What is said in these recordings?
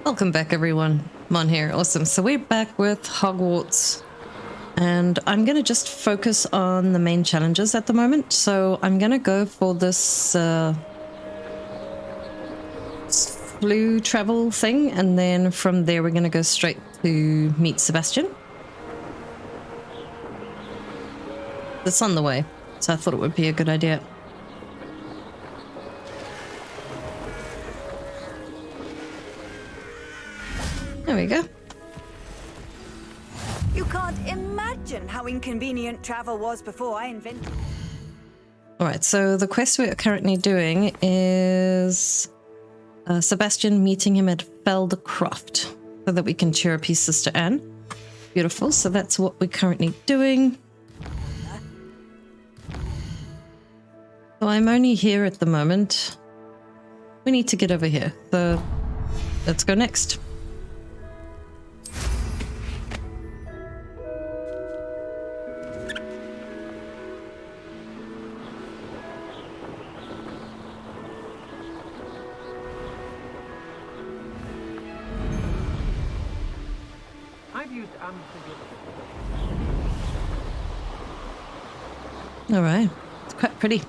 Welcome back, everyone. Mon here. Awesome. So we're back with Hogwarts, and I'm going to just focus on the main challenges at the moment. So I'm going to go for this flu travel thing, and then from there we're going to go straight to meet Sebastian. It's on the way, so I thought it would be a good idea. There we go. You can't imagine how inconvenient travel was before I invented. All right, so the quest we're currently doing is Sebastian meeting him at Feldcroft so that we can cheer up his sister Anne. Beautiful, so that's what we're currently doing. So I'm only here at the moment. We need to get over here, so let's go next. All right, it's quite pretty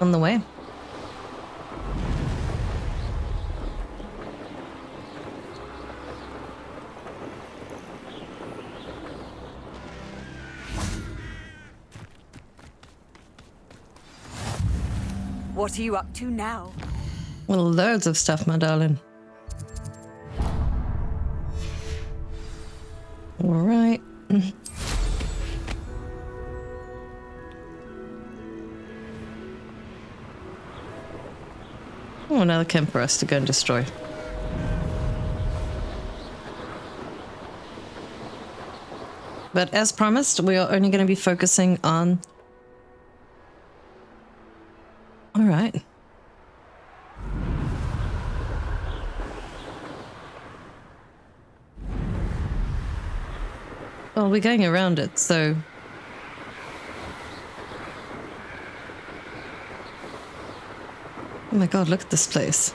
on the way. What are you up to now? Well, loads of stuff, my darling. All right. Oh, another camp for us to go and destroy. But as promised, we are only going to be focusing on... All right. Well, we're going around it, so... Oh my god, look at this place.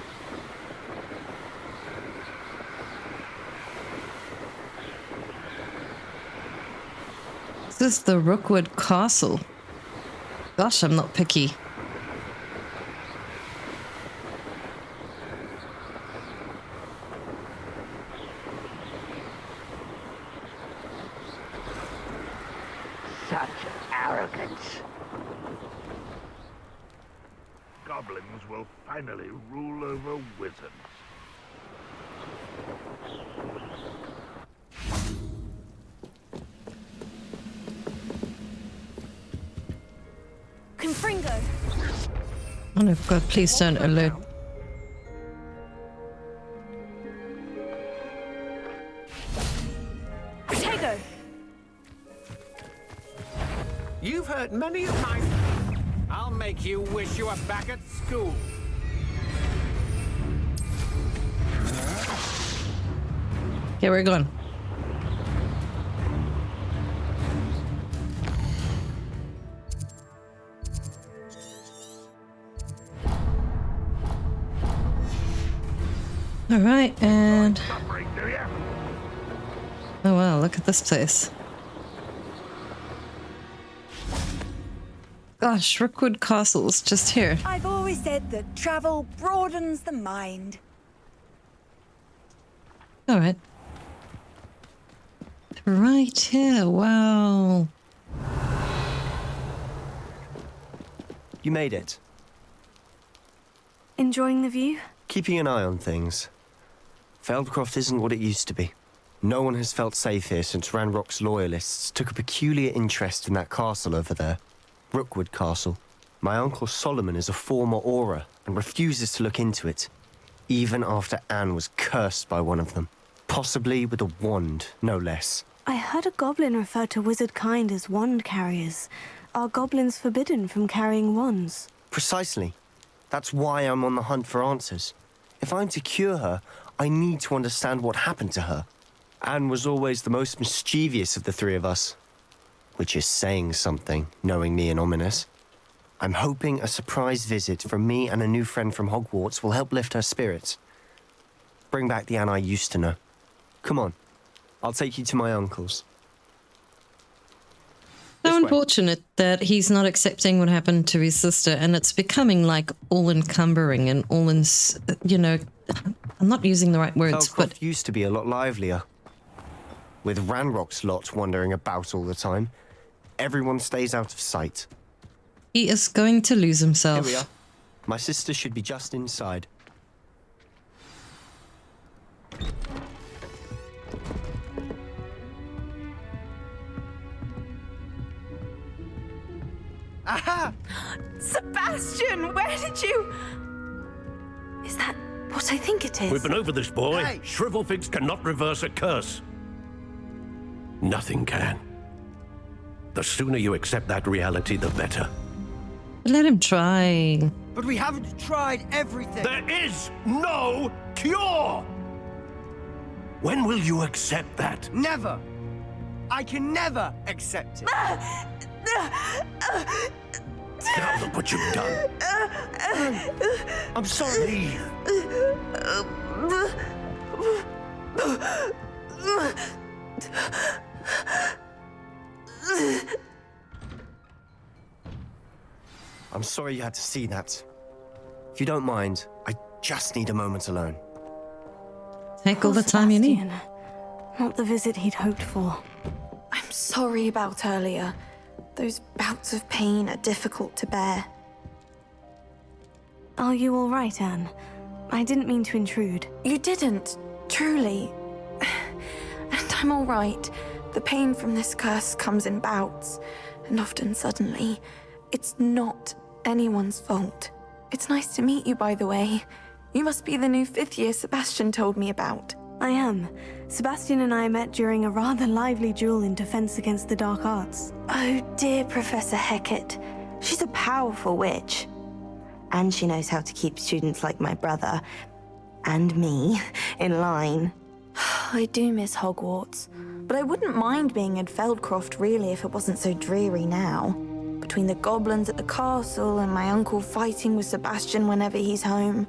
This is the Rookwood Castle. Gosh, I'm not picky. Such arrogance. Goblins will finally rule over wizards. Confringo. Oh no, god, please don't alert. Protego. You've hurt many of my... I'll make you wish you were back at school. Okay, we're going. All right, and... Oh wow, look at this place. Gosh, Rookwood Castle's just here. I've always said that travel broadens the mind. All right. Right here, wow. You made it. Enjoying the view? Keeping an eye on things. Feldcroft isn't what it used to be. No one has felt safe here since Ranrock's loyalists took a peculiar interest in that castle over there. Rookwood Castle. My uncle Solomon is a former Auror and refuses to look into it, even after Anne was cursed by one of them. Possibly with a wand, no less. I heard a goblin refer to wizard kind as wand carriers. Are goblins forbidden from carrying wands? Precisely. That's why I'm on the hunt for answers. If I'm to cure her, I need to understand what happened to her. Anne was always the most mischievous of the three of us. Which is saying something, knowing me and Ominous. I'm hoping a surprise visit from me and a new friend from Hogwarts will help lift her spirits. Bring back the Anne I used to know. Come on. I'll take you to my uncle's. So This way. unfortunate that he's not accepting what happened to his sister, and it's becoming like all encumbering and all in, you know, I'm not using the right words, but Feldcroft used to be a lot livelier. With Ranrock's lot wandering about all the time, everyone stays out of sight. he is going to lose Here himself. we are. My sister should be just inside. Aha! Sebastian, where did you... Is that what I think it is? We've been over this, boy. Hey! Shrivelfigs cannot reverse a curse. Nothing can. The sooner you accept that reality, the better. Let him try. But we haven't tried everything. There is no cure! When will you accept that? Never. I can never accept it. Now look what you've done. I'm sorry. I'm sorry you had to see that. If you don't mind, I just need a moment alone. Take all Poor the time you need. Sebastian. Not the visit he'd hoped for. I'm sorry about earlier. Those bouts of pain are difficult to bear. Are you all right, Anne? I didn't mean to intrude. You didn't, truly. And I'm all right. The pain from this curse comes in bouts, and often suddenly. It's not anyone's fault. It's nice to meet you, by the way. You must be the new 5th year Sebastian told me about. I am. Sebastian and I met during a rather lively duel in Defense Against the Dark Arts. Oh, dear Professor Hecat. She's a powerful witch. And she knows how to keep students like my brother, and me, in line. I do miss Hogwarts, but I wouldn't mind being in Feldcroft really if it wasn't so dreary now. Between the goblins at the castle and my uncle fighting with Sebastian whenever he's home,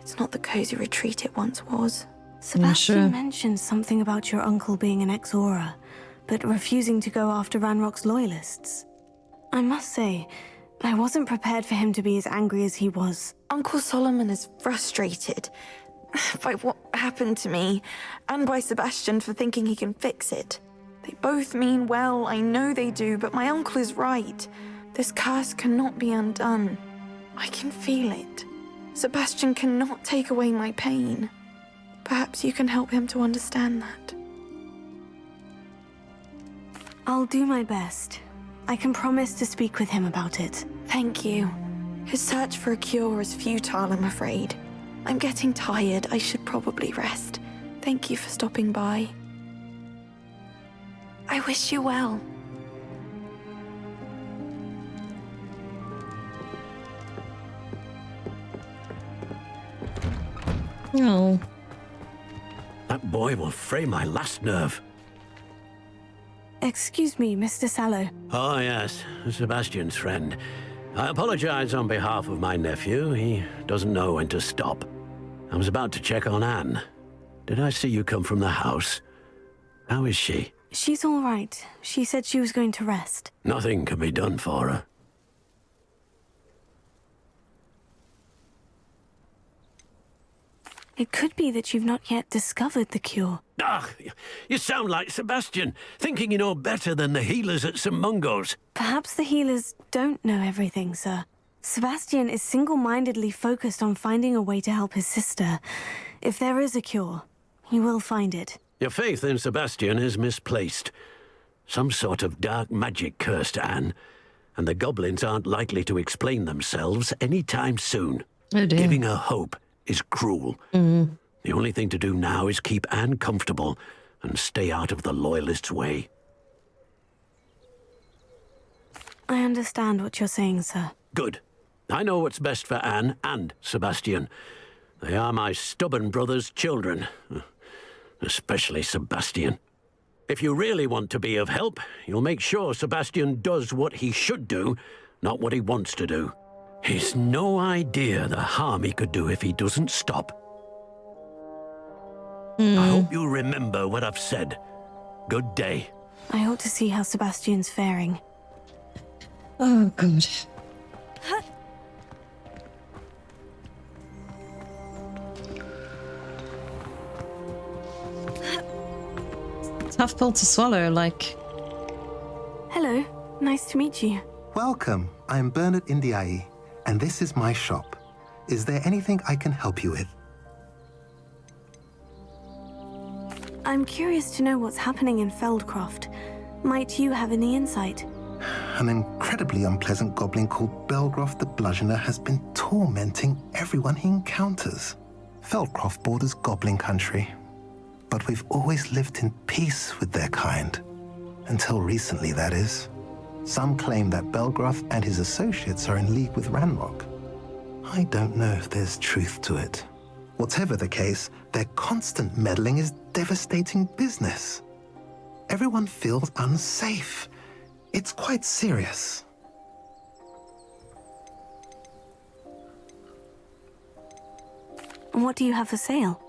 it's not the cozy retreat it once was. Sebastian sure. mentioned something about your uncle being an ex-Aura, but refusing to go after Ranrock's loyalists. I must say, I wasn't prepared for him to be as angry as he was. Uncle Solomon is frustrated by what happened to me, and by Sebastian for thinking he can fix it. They both mean well, I know they do, but my uncle is right. This curse cannot be undone. I can feel it. Sebastian cannot take away my pain. Perhaps you can help him to understand that. I'll do my best. I can promise to speak with him about it. Thank you. His search for a cure is futile, I'm afraid. I'm getting tired. I should probably rest. Thank you for stopping by. I wish you well. Oh, That boy will fray my last nerve. Excuse me, Mr. Sallow. Oh, yes, Sebastian's friend. I apologize on behalf of my nephew. He doesn't know when to stop. I was about to check on Anne. Did I see you come from the house? How is she? She's all right. She said she was going to rest. Nothing can be done for her. It could be that you've not yet discovered the cure. Ah, you sound like Sebastian, thinking you know better than the healers at St. Mungo's. Perhaps the healers don't know everything, sir. Sebastian is single-mindedly focused on finding a way to help his sister. If there is a cure, he will find it. Your faith in Sebastian is misplaced. Some sort of dark magic cursed Anne, and the goblins aren't likely to explain themselves any time soon. oh dear. Giving her hope is cruel. The only thing to do now is keep Anne comfortable and stay out of the Loyalists' way. I understand what you're saying, sir. Good. I know what's best for Anne and Sebastian. They are my stubborn brother's children. Especially Sebastian. If you really want to be of help, you'll make sure Sebastian does what he should do, not what he wants to do. He's no idea the harm he could do if he doesn't stop. I hope you remember what I've said. Good day. I ought to see how Sebastian's faring. Oh, good. Tough pill to swallow, like. Hello, nice to meet you. Welcome. I'm Bernard Indiai, and this is my shop. Is there anything I can help you with? I'm curious to know what's happening in Feldcroft. Might you have any insight? An incredibly unpleasant goblin called Belgroth the Bludgeoner has been tormenting everyone he encounters. Feldcroft borders goblin country, but we've always lived in peace with their kind. Until recently, that is. Some claim that Belgroth and his associates are in league with Ranrock. I don't know if there's truth to it. Whatever the case, their constant meddling is devastating business. Everyone feels unsafe. It's quite serious. What do you have for sale?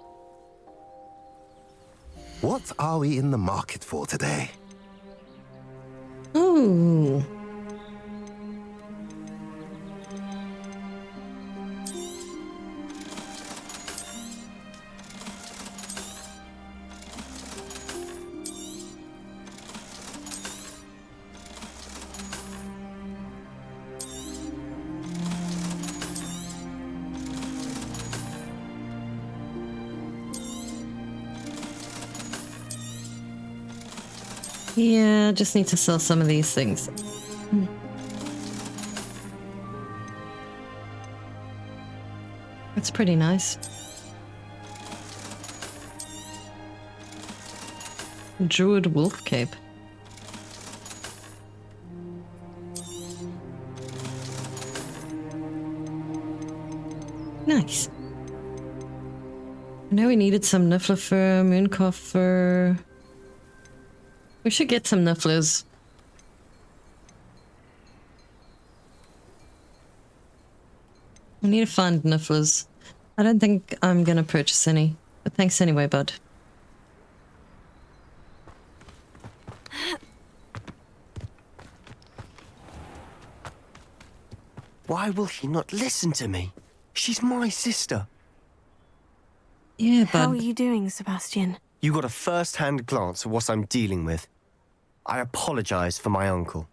What are we in the market for today? Ooh. Yeah, just need to sell some of these things. That's pretty nice. Druid wolf cape. Nice. I know we needed some Niffler fur, Mooncough fur. We should get some Nifflers. We need to find Nifflers. I don't think I'm gonna purchase any, but thanks anyway, bud. Why will he not listen to me? She's my sister. Yeah, bud. How are you doing, Sebastian? You got a first-hand glance at what I'm dealing with. I apologize for my uncle.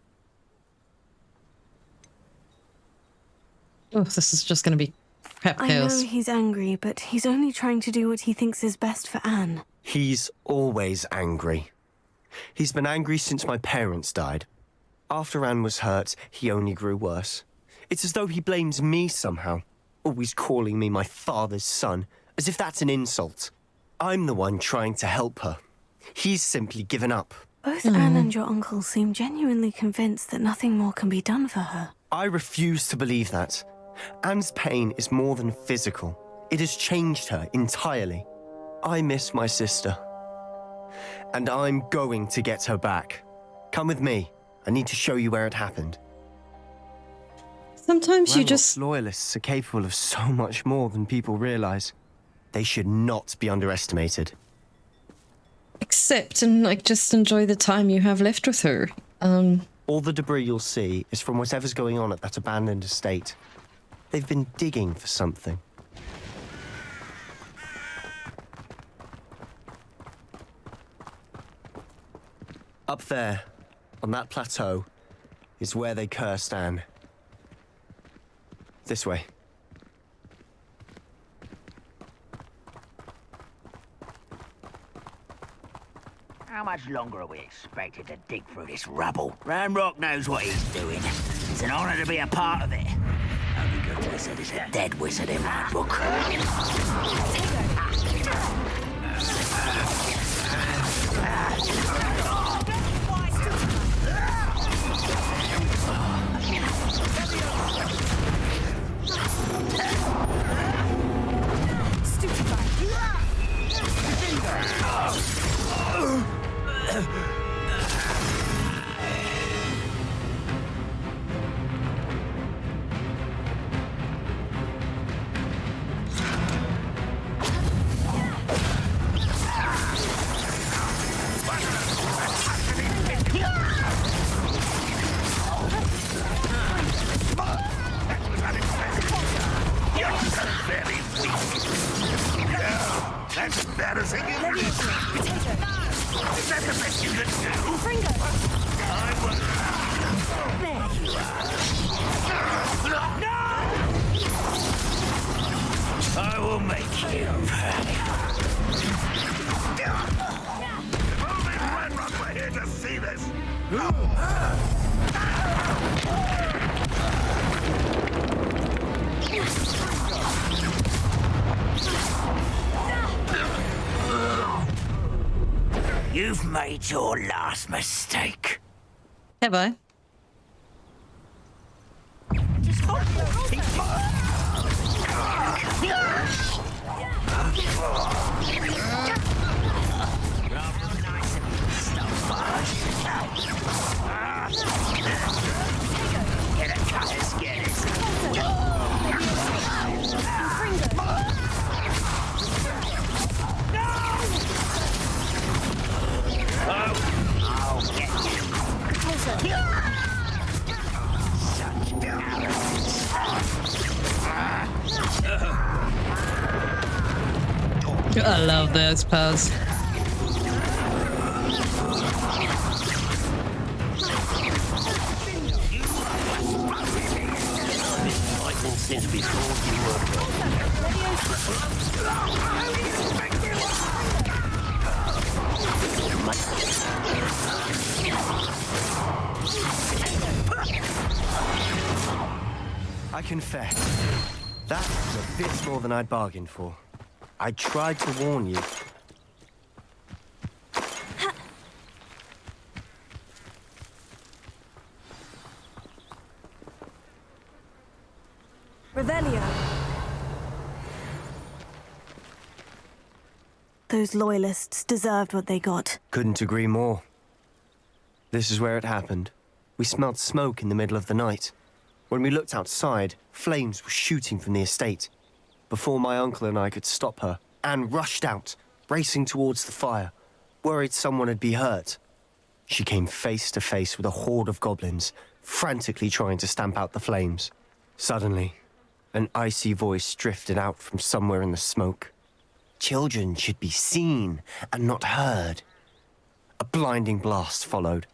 Oh, this is just gonna be crap I chaos. know he's angry, but he's only trying to do what he thinks is best for Anne. He's always angry. He's been angry since my parents died. After Anne was hurt, he only grew worse. It's as though he blames me somehow, always calling me my father's son, as if that's an insult. I'm the one trying to help her. He's simply given up. Both Anne and your uncle seem genuinely convinced that nothing more can be done for her. I refuse to believe that. Anne's pain is more than physical. It has changed her entirely. I miss my sister. And I'm going to get her back. Come with me. I need to show you where it happened. Sometimes you Ranrock's just... loyalists are capable of so much more than people realize. They should not be underestimated. accept and like just enjoy the time you have left with her. All the debris you'll see is from whatever's going on at that abandoned estate. They've been digging for something. Up there, on that plateau, is where they cursed Anne. This way. How much longer are we expected to dig through this rubble? Ranrock knows what he's doing. It's an honor to be a part of it. Only good wizard is a dead wizard in my book. embarrassing, isn't it? Is that the best you can do? Fringo! I will... There you are. No! I will make you pay. If only Ranrock were here to see this! You've made your last mistake. Have I? Just hold your teeth. Get a cut as get it. I'll get you. Such arrogance. I love those pose. Since before you were I confess, that was a bit more than I'd bargained for. I tried to warn you. Revelio. Those loyalists deserved what they got. Couldn't agree more. This is where it happened. We smelled smoke in the middle of the night. When we looked outside, flames were shooting from the estate. Before my uncle and I could stop her, Anne rushed out, racing towards the fire, worried someone had been hurt. She came face to face with a horde of goblins, frantically trying to stamp out the flames. Suddenly, an icy voice drifted out from somewhere in the smoke. Children should be seen and not heard. A blinding blast followed.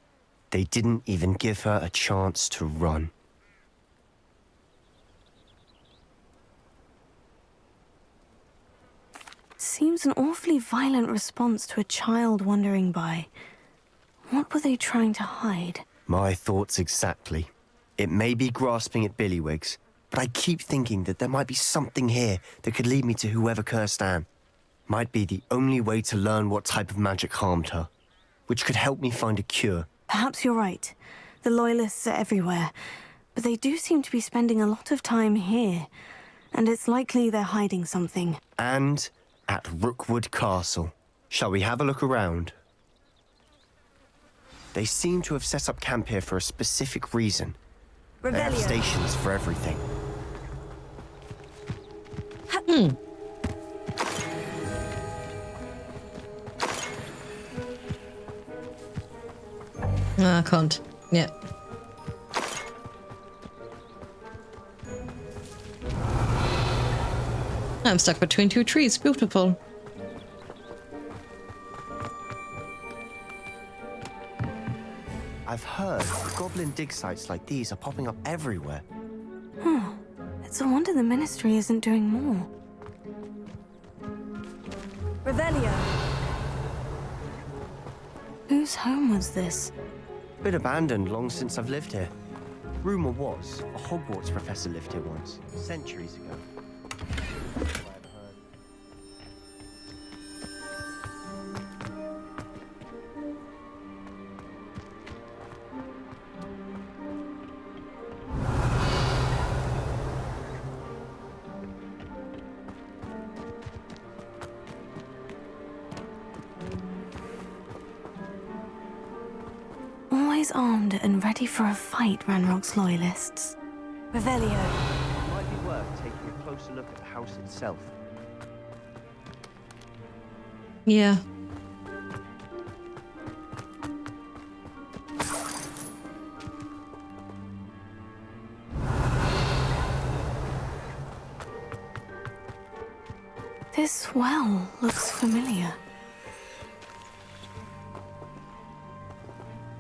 They didn't even give her a chance to run. Seems an awfully violent response to a child wandering by. What were they trying to hide? My thoughts exactly. It may be grasping at Billywigs, but I keep thinking that there might be something here that could lead me to whoever cursed Anne. Might be the only way to learn what type of magic harmed her, which could help me find a cure. Perhaps you're right. The Loyalists are everywhere, but they do seem to be spending a lot of time here, and it's likely they're hiding something. And at Rookwood Castle. Shall we have a look around? They seem to have set up camp here for a specific reason. They have stations for everything. I can't. Yeah. I'm stuck between two trees. Beautiful. I've heard goblin dig sites like these are popping up everywhere. It's a wonder the Ministry isn't doing more. Revelio. Whose home was this? Been abandoned long since I've lived here. Rumor was a Hogwarts professor lived here once, centuries ago. Always armed and ready for a fight, Ranrock's Loyalists. Revelio. It might be worth taking a closer look at the house itself. Yeah. This well looks familiar.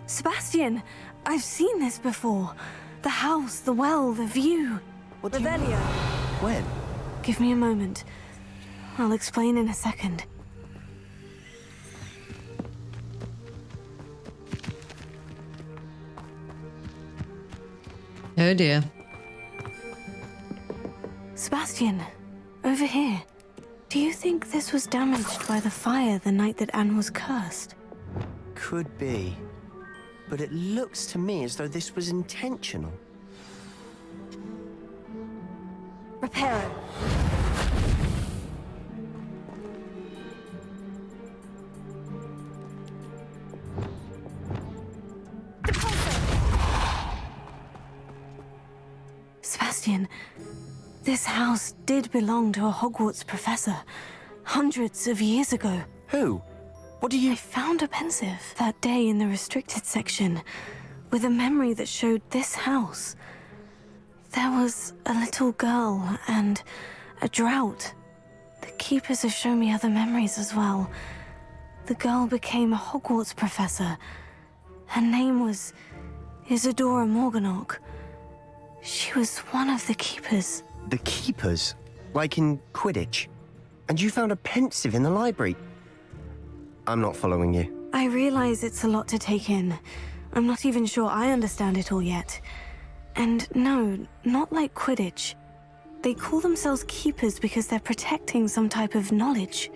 Sebastian, I've seen this before. The house, the well, the view. What do you... Revelio. When? Give me a moment. I'll explain in a second. Oh dear. Sebastian, over here. Do you think this was damaged by the fire the night that Anne was cursed? Could be. But it looks to me as though this was intentional. Reparo. Sebastian, this house did belong to a Hogwarts professor, hundreds of years ago. Who? What do you... I found a pensive that day in the restricted section, with a memory that showed this house. There was a little girl and a drought. The keepers have shown me other memories as well. The girl became a Hogwarts professor. Her name was Isadora Morganach. She was one of the keepers. The keepers? Like in Quidditch? And you found a pensive in the library? I'm not following you. I realize it's a lot to take in. I'm not even sure I understand it all yet. And no, not like Quidditch. They call themselves keepers because they're protecting some type of knowledge.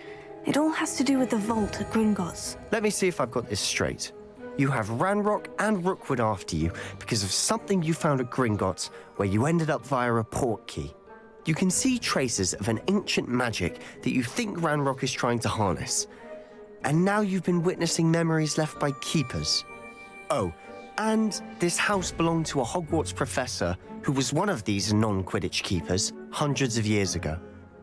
It all has to do with the vault at Gringotts. Let me see if I've got this straight. You have Ranrock and Rookwood after you because of something you found at Gringotts where you ended up via a port key. You can see traces of an ancient magic that you think Ranrock is trying to harness. And now you've been witnessing memories left by keepers. Oh, and this house belonged to a Hogwarts professor who was one of these non-Quidditch keepers hundreds of years ago.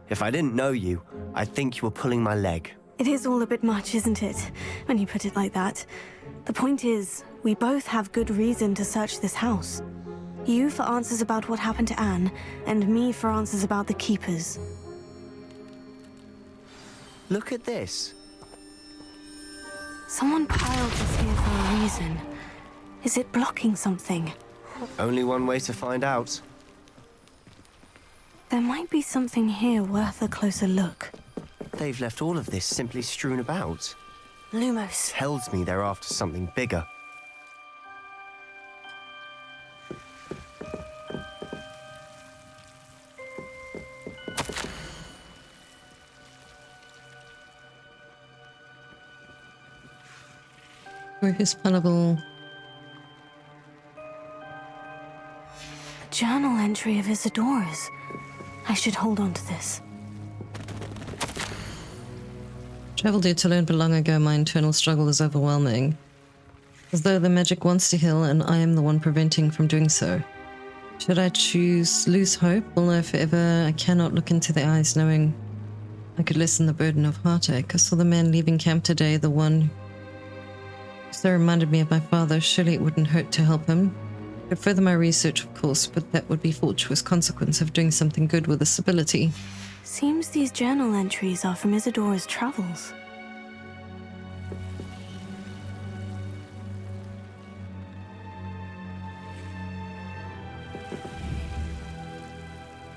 If I didn't know you, I'd think you were pulling my leg. It is all a bit much, isn't it, when you put it like that? The point is, we both have good reason to search this house. You for answers about what happened to Anne, and me for answers about the keepers. Look at this. Someone piled this here for a reason. Is it blocking something? Only one way to find out. There might be something here worth a closer look. They've left all of this simply strewn about. Lumos. Tells me they're after something bigger. Where is Punnable? A journal entry of Isadora's. I should hold on to this. Traveled here to learn, but long ago my internal struggle is overwhelming. As though the magic wants to heal and I am the one preventing from doing so. Should I choose lose hope? Will know forever I cannot look into the eyes knowing I could lessen the burden of heartache. I saw the man leaving camp today, the one who so reminded me of my father. Surely it wouldn't hurt to help him. Could further my research, of course, but that would be fortuitous consequence of doing something good with this ability. Seems these journal entries are from Isadora's travels.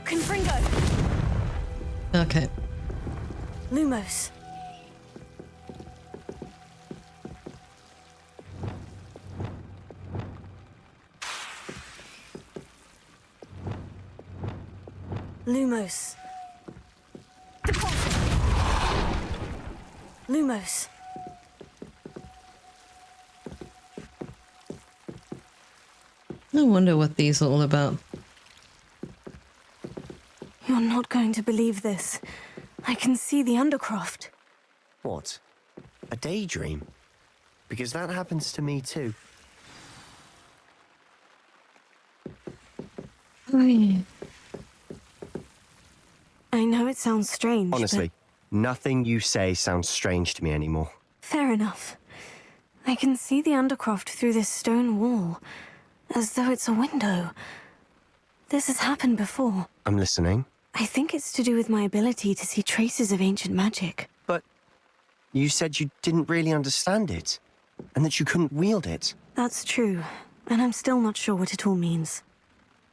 Confringo! Okay. Lumos. Lumos. Lumos. I wonder what these are all about. You're not going to believe this. I can see the Undercroft. What? A daydream? Because that happens to me too. I know it sounds strange, Honestly, nothing you say sounds strange to me anymore. Fair enough. I can see the Undercroft through this stone wall, as though it's a window. This has happened before. I'm listening. I think it's to do with my ability to see traces of ancient magic. But you said you didn't really understand it, and that you couldn't wield it. That's true, and I'm still not sure what it all means.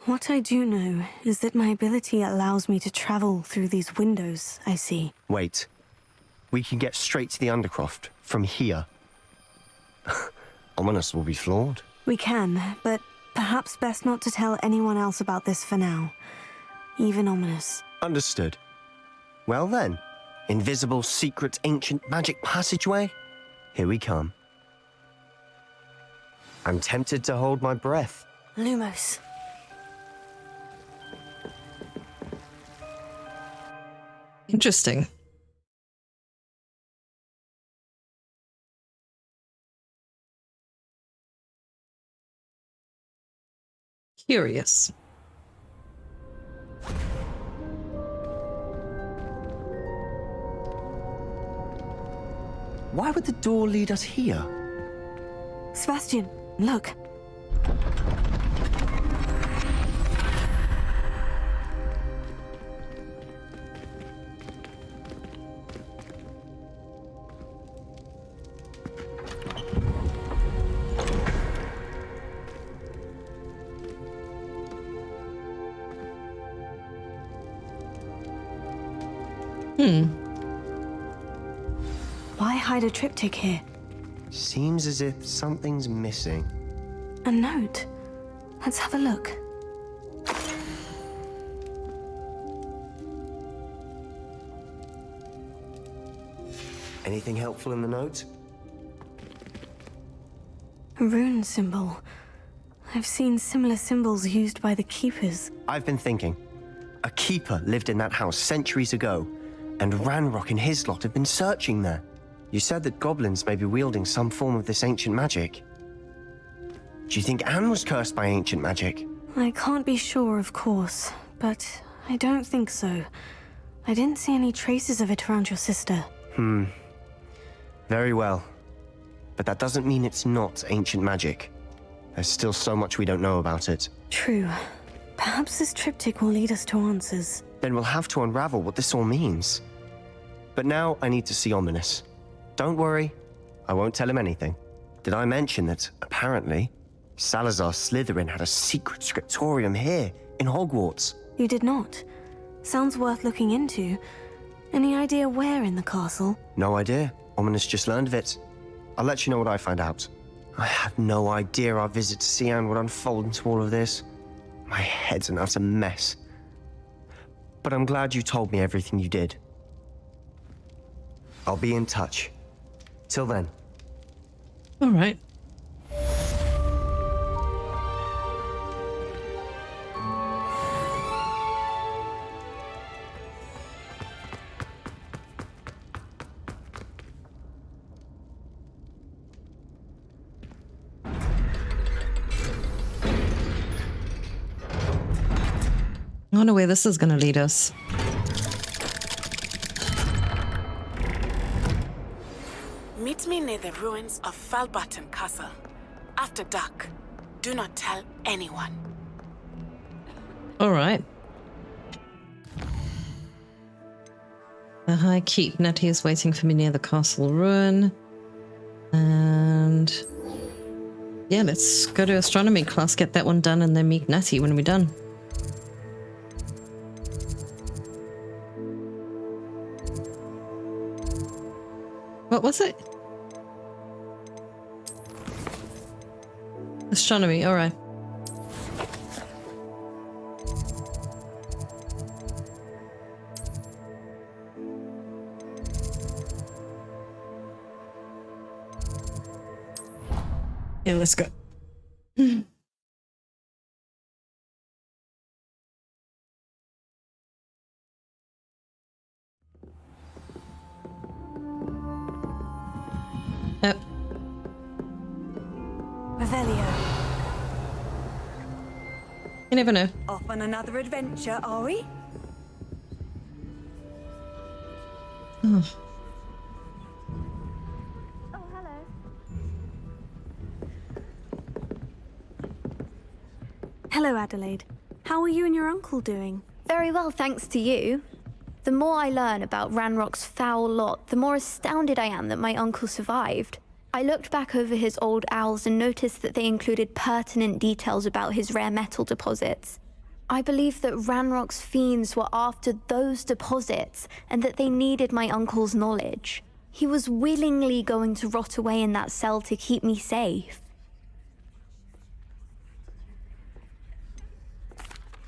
What I do know is that my ability allows me to travel through these windows I see. Wait. We can get straight to the Undercroft from here. Ominous will be floored. We can, but perhaps best not to tell anyone else about this for now. Even Ominous. Understood. Well then, invisible, secret, ancient magic passageway? Here we come. I'm tempted to hold my breath. Lumos. Interesting. Curious. Why would the door lead us here? Sebastian, look. Why hide a triptych here? Seems as if something's missing. A note. Let's have a look. Anything helpful in the note? A rune symbol. I've seen similar symbols used by the keepers. I've been thinking. A keeper lived in that house centuries ago, and Ranrock and his lot have been searching there. You said that goblins may be wielding some form of this ancient magic. Do you think Anne was cursed by ancient magic? I can't be sure, of course, but I don't think so. I didn't see any traces of it around your sister. Very well. But that doesn't mean it's not ancient magic. There's still so much we don't know about it. True. Perhaps this triptych will lead us to answers. Then we'll have to unravel what this all means. But now I need to see Ominous. Don't worry, I won't tell him anything. Did I mention that, apparently, Salazar Slytherin had a secret scriptorium here, in Hogwarts? You did not. Sounds worth looking into. Any idea where in the castle? No idea. Ominous just learned of it. I'll let you know what I find out. I had no idea our visit to Cian would unfold into all of this. My head's an utter mess. But I'm glad you told me everything you did. I'll be in touch. Till then. All right. I wonder where this is going to lead us. Meet me near the ruins of Falbaton Castle. After dark. Do not tell anyone. All right. The High Keep. Nettie is waiting for me near the castle ruin. And yeah, let's go to astronomy class, get that one done, and then meet Nettie when we're done. What was it? Astronomy, all right. Yeah, let's go. Yep. Revelio. You never know. Off on another adventure, are we? Oh. Oh, hello. Hello, Adelaide. How are you and your uncle doing? Very well, thanks to you. The more I learn about Ranrock's foul lot, the more astounded I am that my uncle survived. I looked back over his old owls and noticed that they included pertinent details about his rare metal deposits. I believe that Ranrock's fiends were after those deposits and that they needed my uncle's knowledge. He was willingly going to rot away in that cell to keep me safe.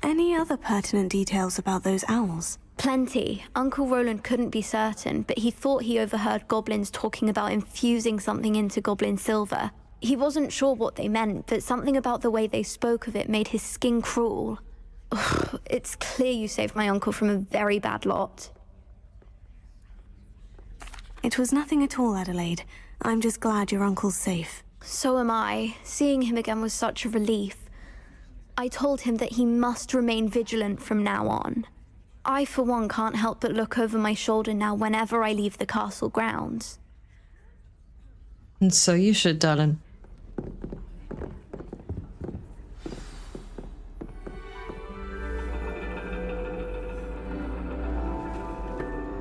Any other pertinent details about those owls? Plenty. Uncle Roland couldn't be certain, but he thought he overheard goblins talking about infusing something into goblin silver. He wasn't sure what they meant, but something about the way they spoke of it made his skin crawl. Ugh, it's clear you saved my uncle from a very bad lot. It was nothing at all, Adelaide. I'm just glad your uncle's safe. So am I. Seeing him again was such a relief. I told him that he must remain vigilant from now on. I, for one, can't help but look over my shoulder now whenever I leave the castle grounds. And so you should, darling.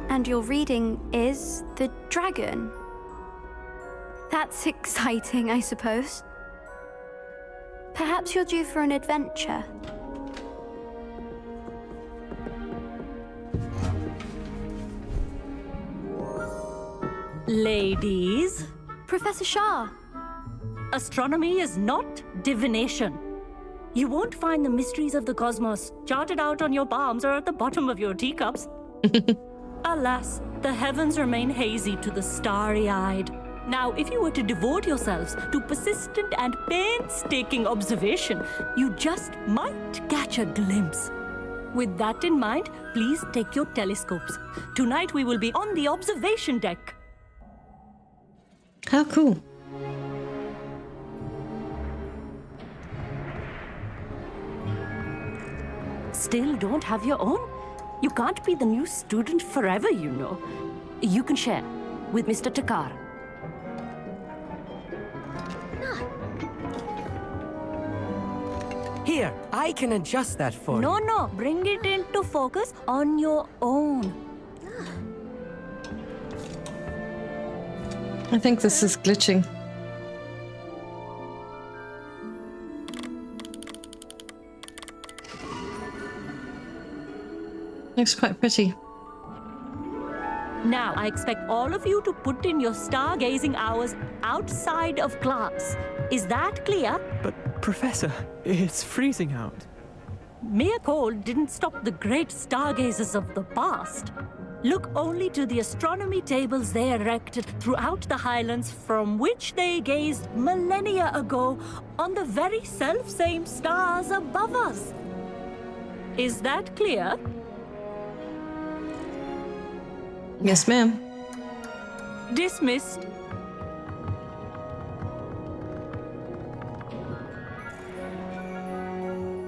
And your reading is The Dragon. That's exciting, I suppose. Perhaps you're due for an adventure. Ladies. Professor Shah. Astronomy is not divination. You won't find the mysteries of the cosmos charted out on your palms or at the bottom of your teacups. Alas, the heavens remain hazy to the starry-eyed. Now, if you were to devote yourselves to persistent and painstaking observation, you just might catch a glimpse. With that in mind, please take your telescopes. Tonight we will be on the observation deck. How cool. Still don't have your own? You can't be the new student forever, you know. You can share with Mr. Takar. Here, I can adjust that for you. No, bring it into focus on your own. I think this is glitching. Looks quite pretty. Now, I expect all of you to put in your stargazing hours outside of class. Is that clear? But, Professor, it's freezing out. Mere cold didn't stop the great stargazers of the past. Look only to the astronomy tables they erected throughout the Highlands from which they gazed millennia ago on the very self-same stars above us. Is that clear? Yes, ma'am. Dismissed.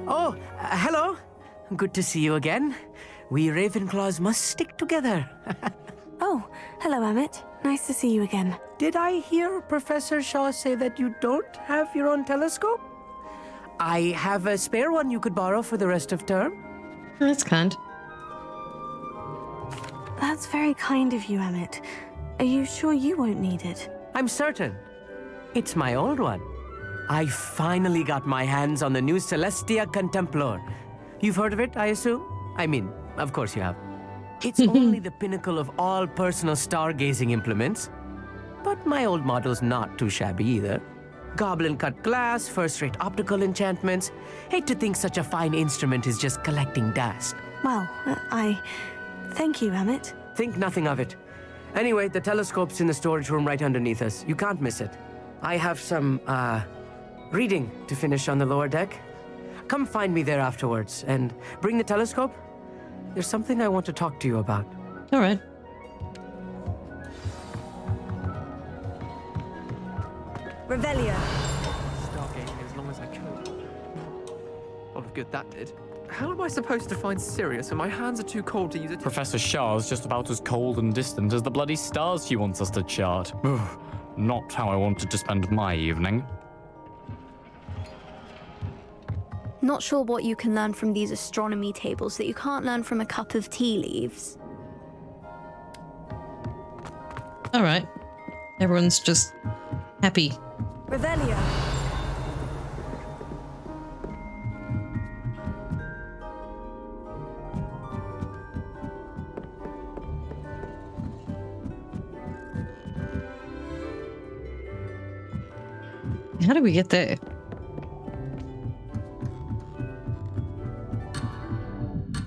Oh, hello. Good to see you again. We Ravenclaws must stick together. Oh, hello, Emmett. Nice to see you again. Did I hear Professor Shaw say that you don't have your own telescope? I have a spare one you could borrow for the rest of term. That's kind. That's very kind of you, Emmett. Are you sure you won't need it? I'm certain. It's my old one. I finally got my hands on the new Celestia Contemplor. You've heard of it, I assume? I mean, of course you have. It's only the pinnacle of all personal stargazing implements. But my old model's not too shabby either. Goblin-cut glass, first-rate optical enchantments. Hate to think such a fine instrument is just collecting dust. Well, thank you, Emmett. Think nothing of it. Anyway, the telescope's in the storage room right underneath us. You can't miss it. I have some, reading to finish on the lower deck. Come find me there afterwards, and bring the telescope. There's something I want to talk to you about. All right. Revelio. Stargazing as long as I could. A lot of good that did. How am I supposed to find Sirius when my hands are too cold to use it? Professor Shah's just about as cold and distant as the bloody stars she wants us to chart. Ugh, not how I wanted to spend my evening. Not sure what you can learn from these astronomy tables that you can't learn from a cup of tea leaves. All right. Everyone's just happy. Revelio. How do we get there?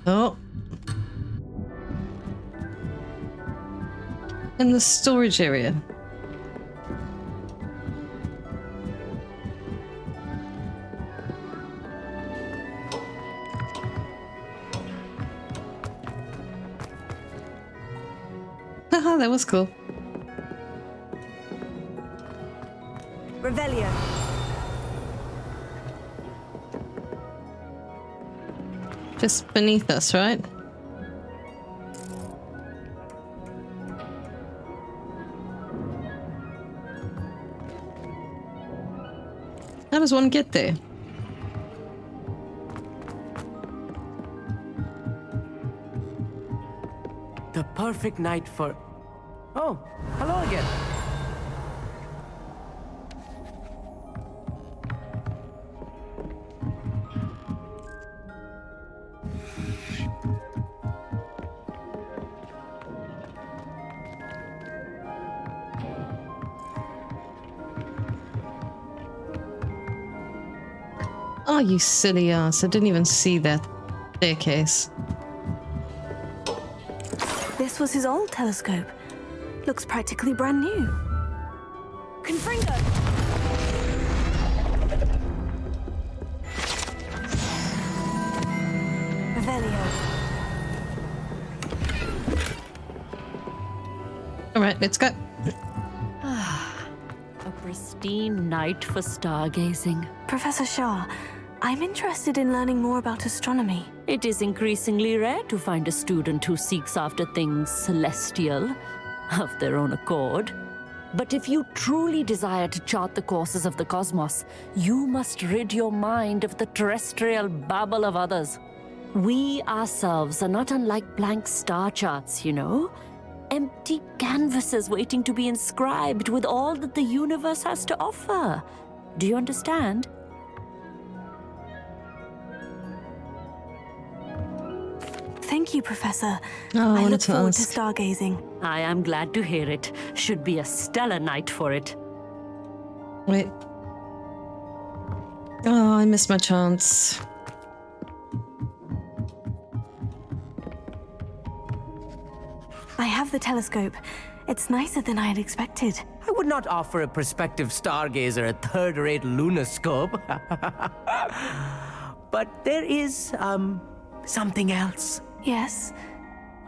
Oh. In the storage area. Haha, that was cool. Revelio. Just beneath us, right? How does one get there? The perfect night for... Oh, hello again. Oh, you silly ass. I didn't even see that staircase. This was his old telescope. Looks practically brand new. Confringo. Revelio. All right, let's go. A pristine night for stargazing. Professor Shah, I'm interested in learning more about astronomy. It is increasingly rare to find a student who seeks after things celestial of their own accord. But if you truly desire to chart the courses of the cosmos, you must rid your mind of the terrestrial babble of others. We ourselves are not unlike blank star charts, you know? Empty canvases waiting to be inscribed with all that the universe has to offer. Do you understand? Thank you, Professor. Oh, I wanted look to forward to ask. stargazing. I am glad to hear it. Should be a stellar night for it. Wait. Oh, I missed my chance. I have the telescope. It's nicer than I had expected. I would not offer a prospective stargazer a third-rate lunoscope. But there is, something else. Yes?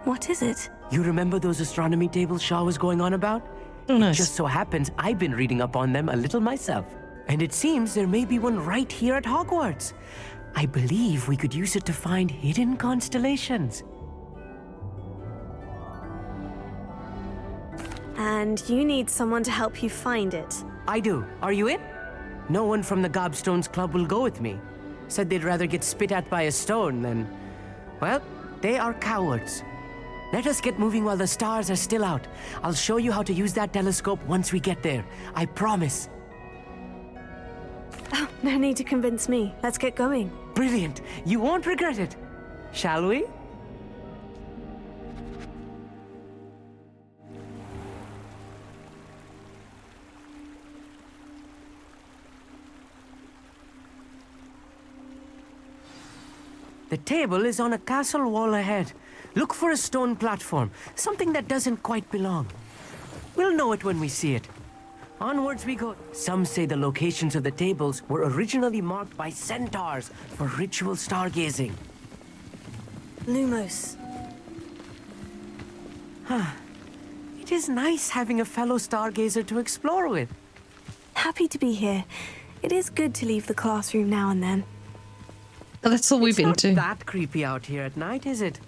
What is it? You remember those astronomy tables Shaw was going on about? Oh, nice. It just so happens I've been reading up on them a little myself. And it seems there may be one right here at Hogwarts. I believe we could use it to find hidden constellations. And you need someone to help you find it. I do. Are you in? No one from the Gobstones Club will go with me. Said they'd rather get spit at by a stone than... Well, they are cowards. Let us get moving while the stars are still out. I'll show you how to use that telescope once we get there. I promise. Oh, no need to convince me. Let's get going. Brilliant. You won't regret it. Shall we? The table is on a castle wall ahead. Look for a stone platform, something that doesn't quite belong. We'll know it when we see it. Onwards we go. Some say the locations of the tables were originally marked by centaurs for ritual stargazing. Lumos. It is nice having a fellow stargazer to explore with. Happy to be here. It is good to leave the classroom now and then. Oh, that's all we've been It's to. not that creepy out here at night, is it?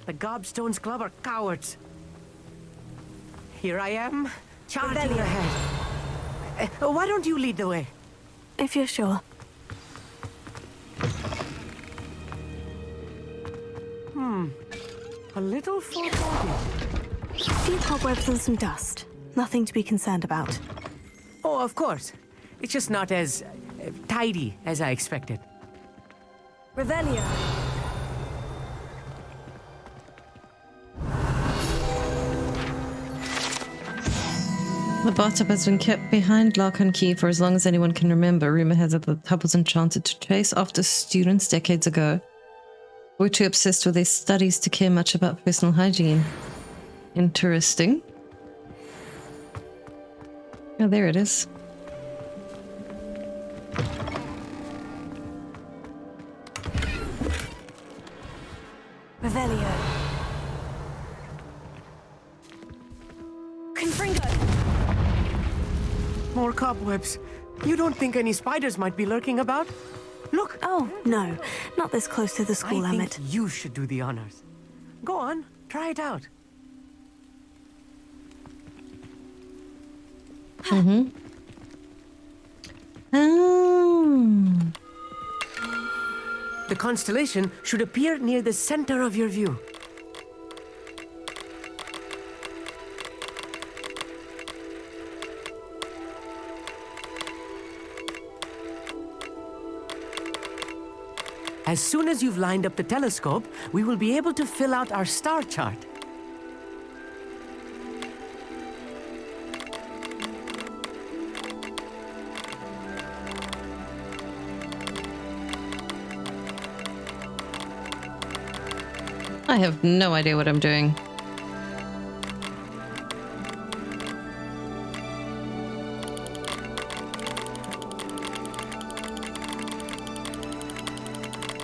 The Gobstones Club are cowards. Here I am, charging ahead. Why don't you lead the way? If you're sure. A little foreboding. A few cobwebs and some dust. Nothing to be concerned about. Oh, of course. It's just not as tidy as I expected. Revelio. The bathtub has been kept behind lock and key for as long as anyone can remember. Rumor has it that the tub was enchanted to chase after students decades ago. We're too obsessed with their studies to care much about personal hygiene. Interesting. Oh, there it is. Revelio. Confringo. More cobwebs. You don't think any spiders might be lurking about? Look! Oh, no. Not this close to the school, I think Emmett. you should do the honors. Go on, try it out. Mm-hmm. Oh. The constellation should appear near the center of your view. As soon as you've lined up the telescope, we will be able to fill out our star chart. I have no idea what I'm doing.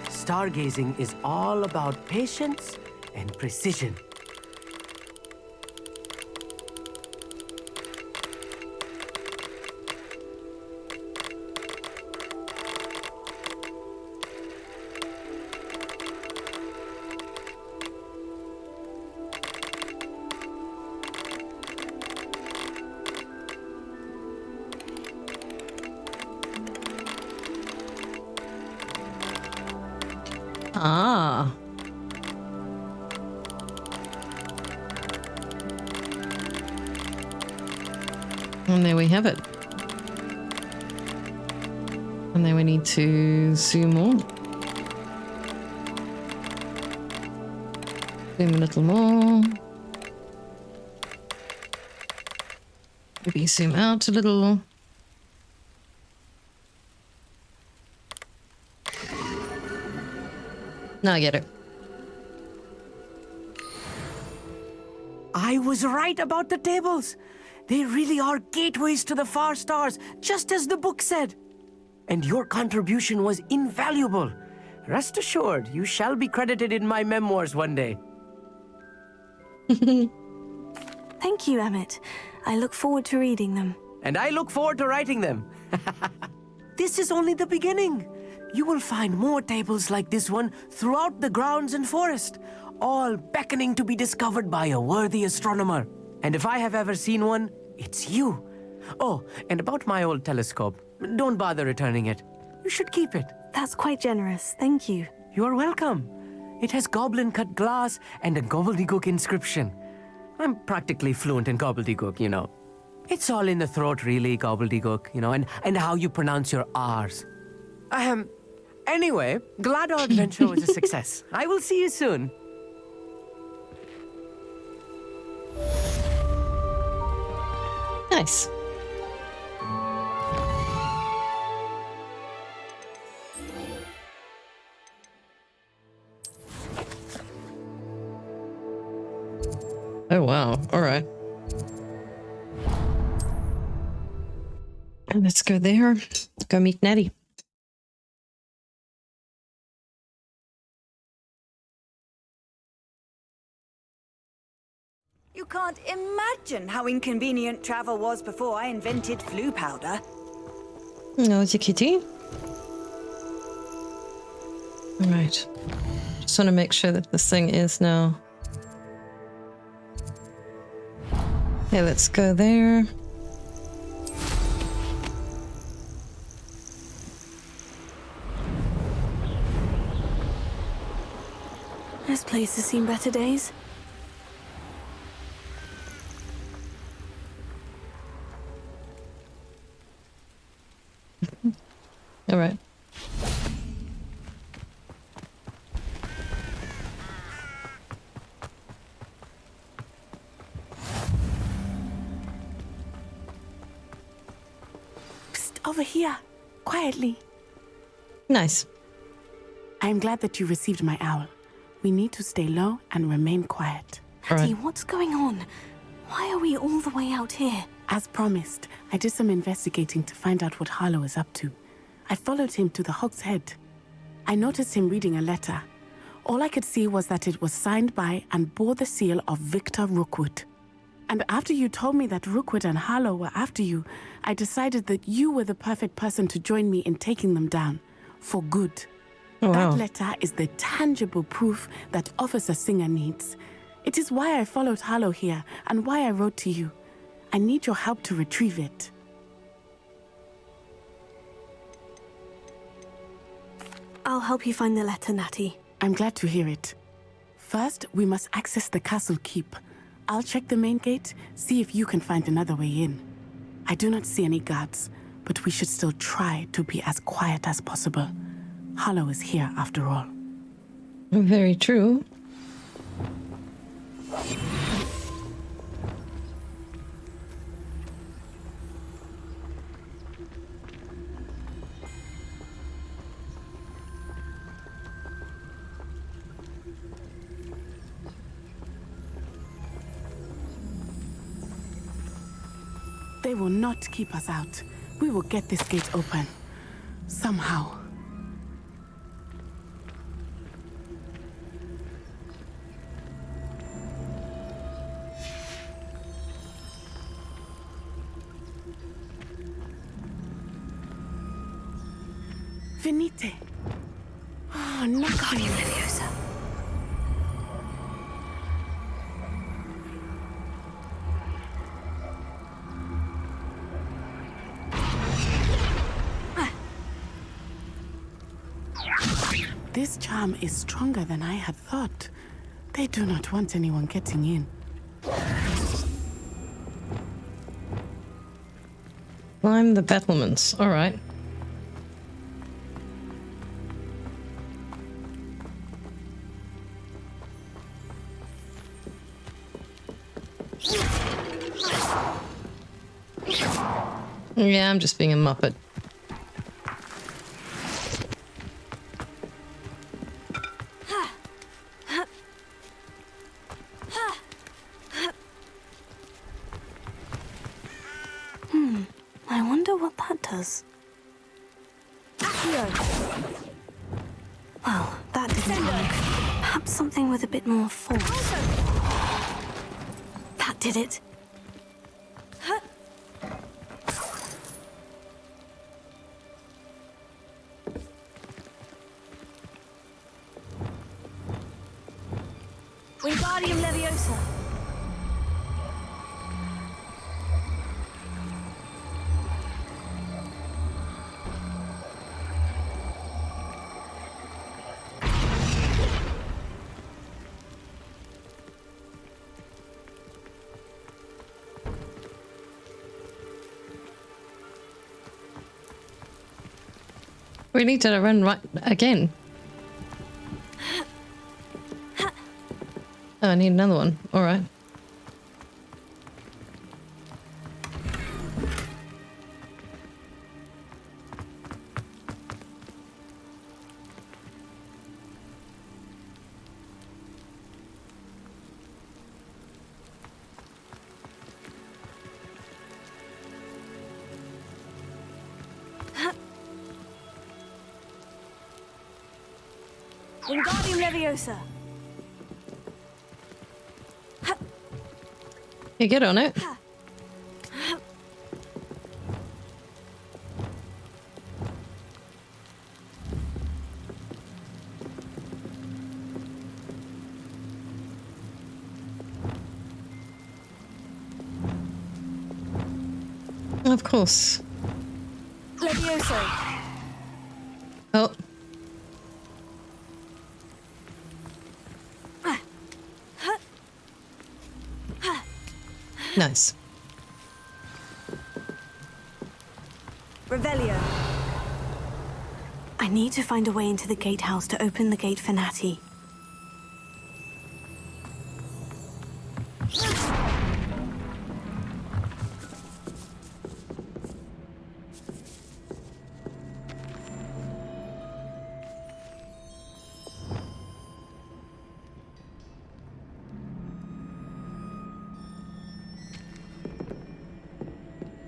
Stargazing is all about patience and precision. Ah. And there we have it. And then we need to zoom more. Zoom a little more. Maybe zoom out a little. Now I get it. I was right about the tables. They really are gateways to the far stars, just as the book said. And your contribution was invaluable. Rest assured, you shall be credited in my memoirs one day. Thank you, Emmett. I look forward to reading them. And I look forward to writing them. This is only the beginning. You will find more tables like this one throughout the grounds and forest, all beckoning to be discovered by a worthy astronomer. And if I have ever seen one, it's you. Oh, and about my old telescope, don't bother returning it. You should keep it. That's quite generous. Thank you. You're welcome. It has goblin-cut glass and a gobbledygook inscription. I'm practically fluent in gobbledygook, you know. It's all in the throat, really, gobbledygook, you know, and how you pronounce your R's. Anyway, glad our adventure was a success. I will see you soon. Nice. Oh, wow. All right. And let's go there. Go meet Nettie. You can't imagine how inconvenient travel was before I invented flu powder. No, it's a kitty. All right. Just want to make sure that this thing is now. Okay, let's go there. This place has seen better days. All right. Psst, over here. Quietly. Nice. I am glad that you received my owl. We need to stay low and remain quiet. Hattie, what's going on? Why are we all the way out here? As promised, I did some investigating to find out what Harlow is up to. I followed him to the Hog's Head. I noticed him reading a letter. All I could see was that it was signed by and bore the seal of Victor Rookwood. And after you told me that Rookwood and Harlow were after you, I decided that you were the perfect person to join me in taking them down. For good. Oh, wow. That letter is the tangible proof that Officer Singer needs. It is why I followed Harlow here and why I wrote to you. I need your help to retrieve it. I'll help you find the letter, Natty. I'm glad to hear it. First, we must access the castle keep. I'll check the main gate, see if you can find another way in. I do not see any guards, but we should still try to be as quiet as possible. Harlow is here after all. Very true. They will not keep us out. We will get this gate open. Somehow. Venite. Oh, no. Guardian Leviosa. This charm is stronger than I had thought. They do not want anyone getting in. Climb the battlements. All right. Yeah, I'm just being a muppet. I wonder what that does. Well, that didn't work. Perhaps something with a bit more force. That did it. Wingardium Leviosa. We need to run right again. Oh, I need another one. All right. Wingardium Leviosa. You get on it. Of course. Leviosa. Oh. Nice. Revelio. I need to find a way into the gatehouse to open the gate for Natty.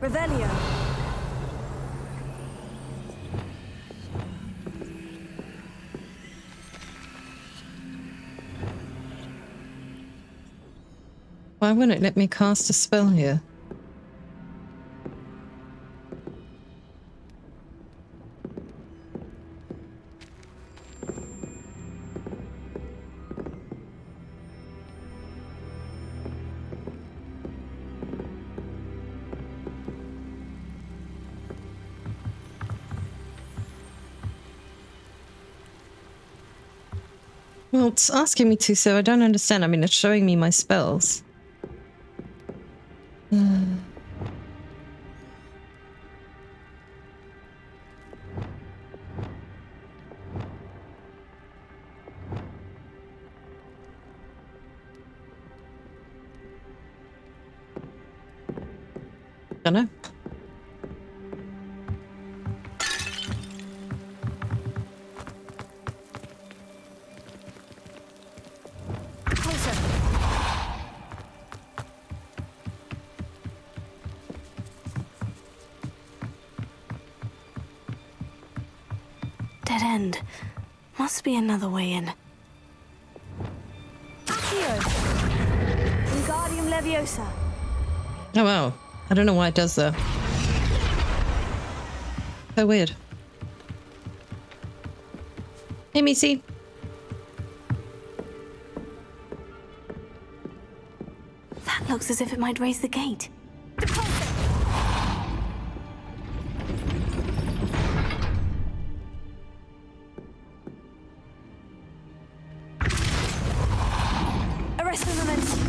Revelio. Why wouldn't it let me cast a spell here? Well, it's asking me to, so I don't understand. I mean, it's showing me my spells. Dunno. Dead end. Must be another way in. Accio. Wingardium Leviosa. Oh wow. I don't know why it does that. So weird. Hey, Missy. That looks as if it might raise the gate. Arrest the momentum.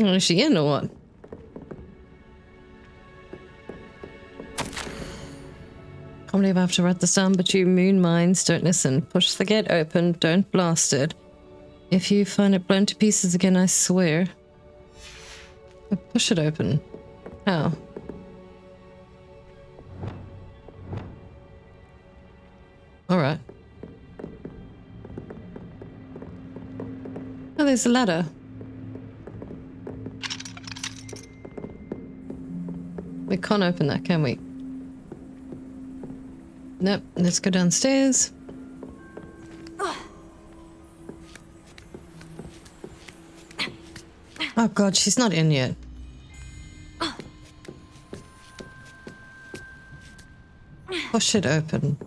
Oh, is she in or what? Can't believe I have to write this down, but you moon mines don't listen. Push the gate open, don't blast it. If you find it blown to pieces again, I swear. Push it open. How? Alright. Oh, there's a ladder. We can't open that, can we? Nope, let's go downstairs. Oh god, she's not in yet. Push it open.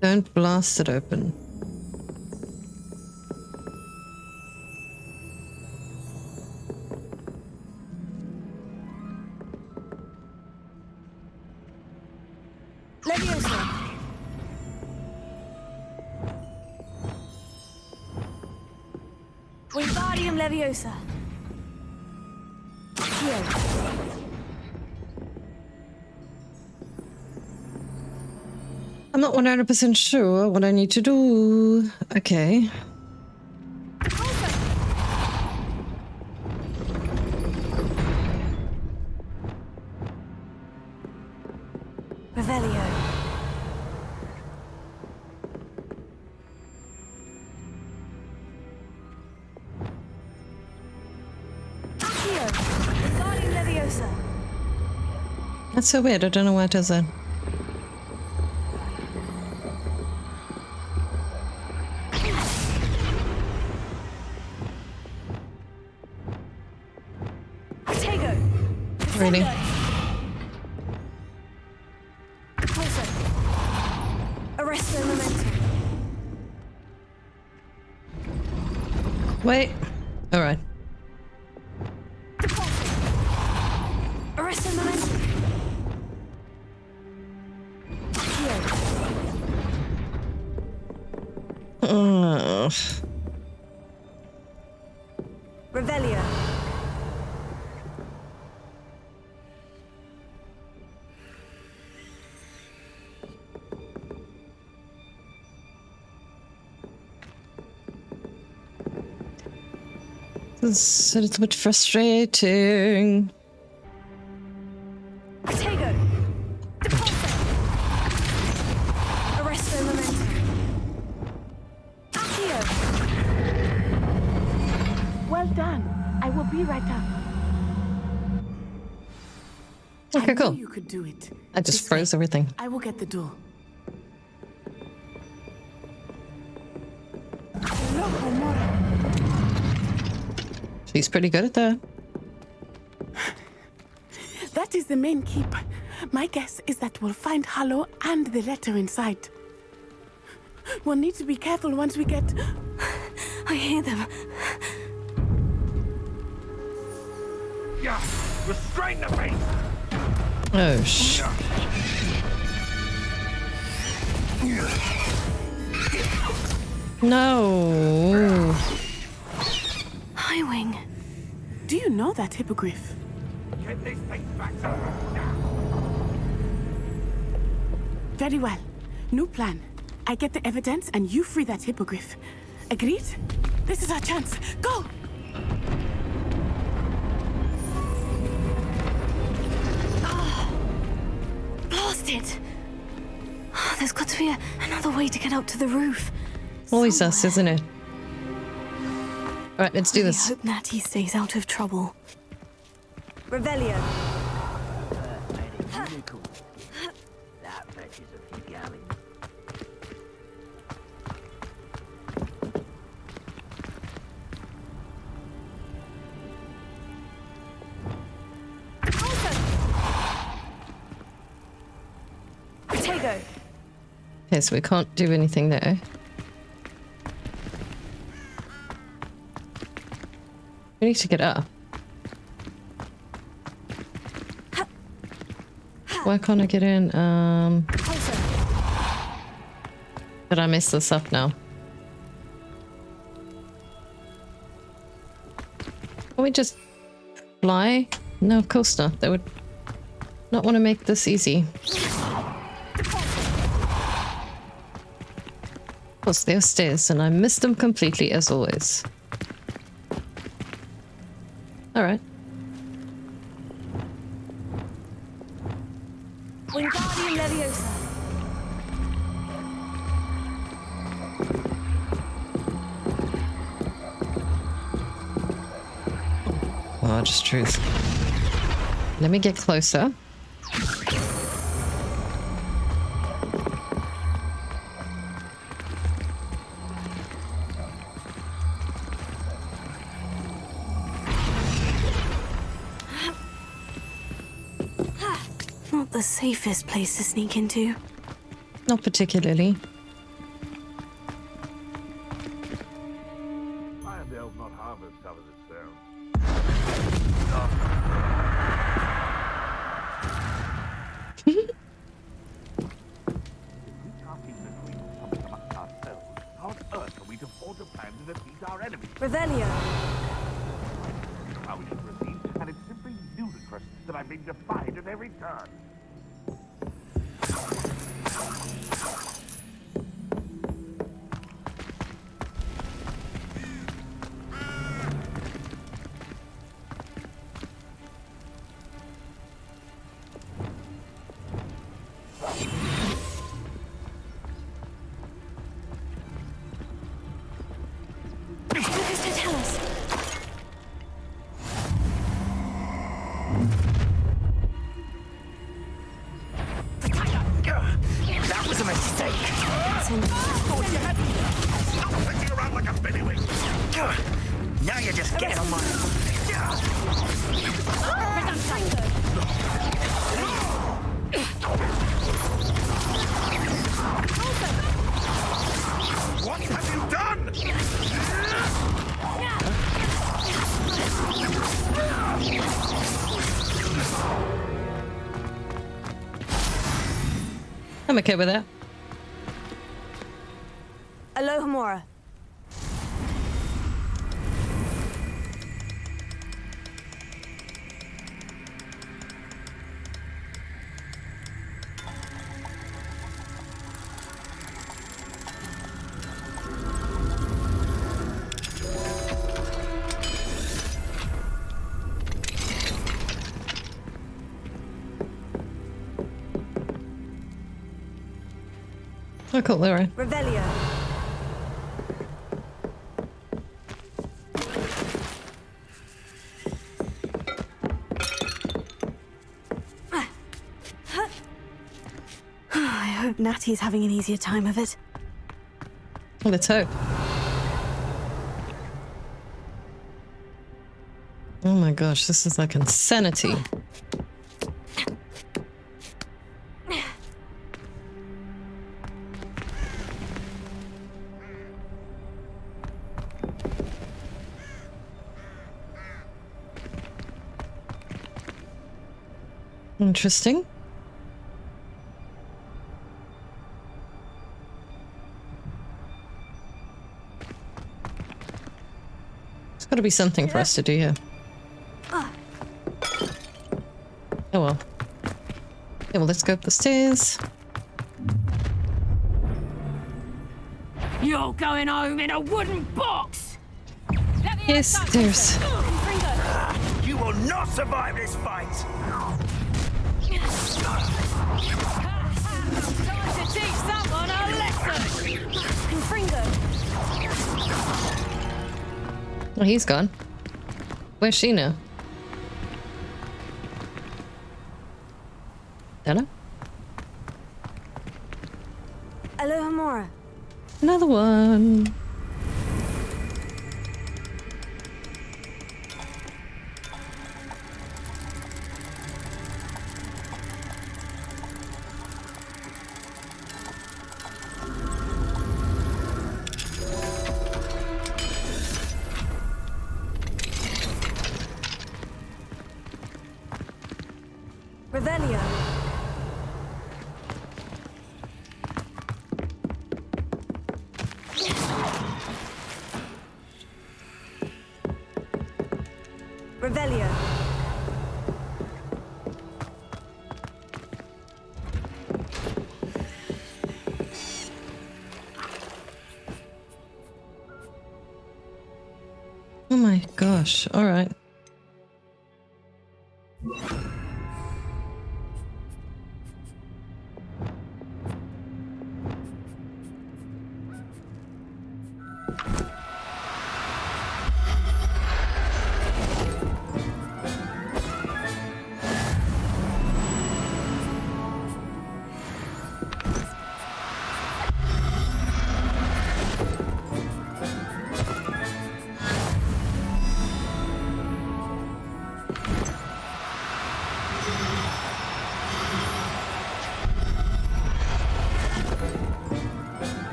Don't blast it open. Leviosa. Wingardium Leviosa. Accio. I'm not 100% sure what I need to do. Okay. Revelio. Accio. Wingardium Leviosa. That's so weird. I don't know why it does that. Really? Arrest the momentum. Wait. All right. Arrest the momentum. Oh. Revelio. It's a little bit frustrating. Protego! Arresto momentum. Accio! Well done. I will be right up. Okay, I knew cool. you could do it. I just froze everything. I will get the door. Loco, Mora. She's pretty good at that. That is the main keep. My guess is that we'll find Hollow and the letter inside. We'll need to be careful once we get... I hear them. Yeah, restrain the beast. Oh, shit. No. Highwing. Do you know that hippogriff? Get these things back. Very well. New plan. I get the evidence and you free that hippogriff. Agreed? This is our chance. Go! Blasted! Oh, there's got to be another way to get up to the roof. Always us, isn't it? Alright, let's do this. I hope Natty stays out of trouble. Revelio. That fetches a few gallons. Protego! Okay, so we can't do anything there. We need to get up. Why can't I get in? Did I mess this up now? Can we just fly? No, of course not. They would not want to make this easy. Of course, there are stairs, and I missed them completely, as always. Alright. Wingardium Leviosa. Oh, just truth. Let me get closer. Not the safest place to sneak into. Not particularly. Irondale's not half as tough as it sounds. How on earth are we to forge a plan to defeat our enemies? Revelio. How we should proceed, and it's simply ludicrous that I'm being defied at every turn. What does it tell us? That was a mistake. Oh, you had me. Stop flicking around like a bellywig. Now you're just getting on my... What have you done? I'm okay with that. Alohomora. Oh, cool, all right. Revelio. I hope Natty's having an easier time of it. Well, let's hope. Oh my gosh, this is like insanity. Interesting. There's got to be something for us to do here. Oh well. Yeah, well, let's go up the stairs. You're going home in a wooden box! Yes, there's. You will not survive this fight! Time to teach someone a lesson! Confringo! Oh, he's gone. Where's she now? Hello? Aloha Mora. Another one. Revelio. Revelio. Oh my gosh. All right.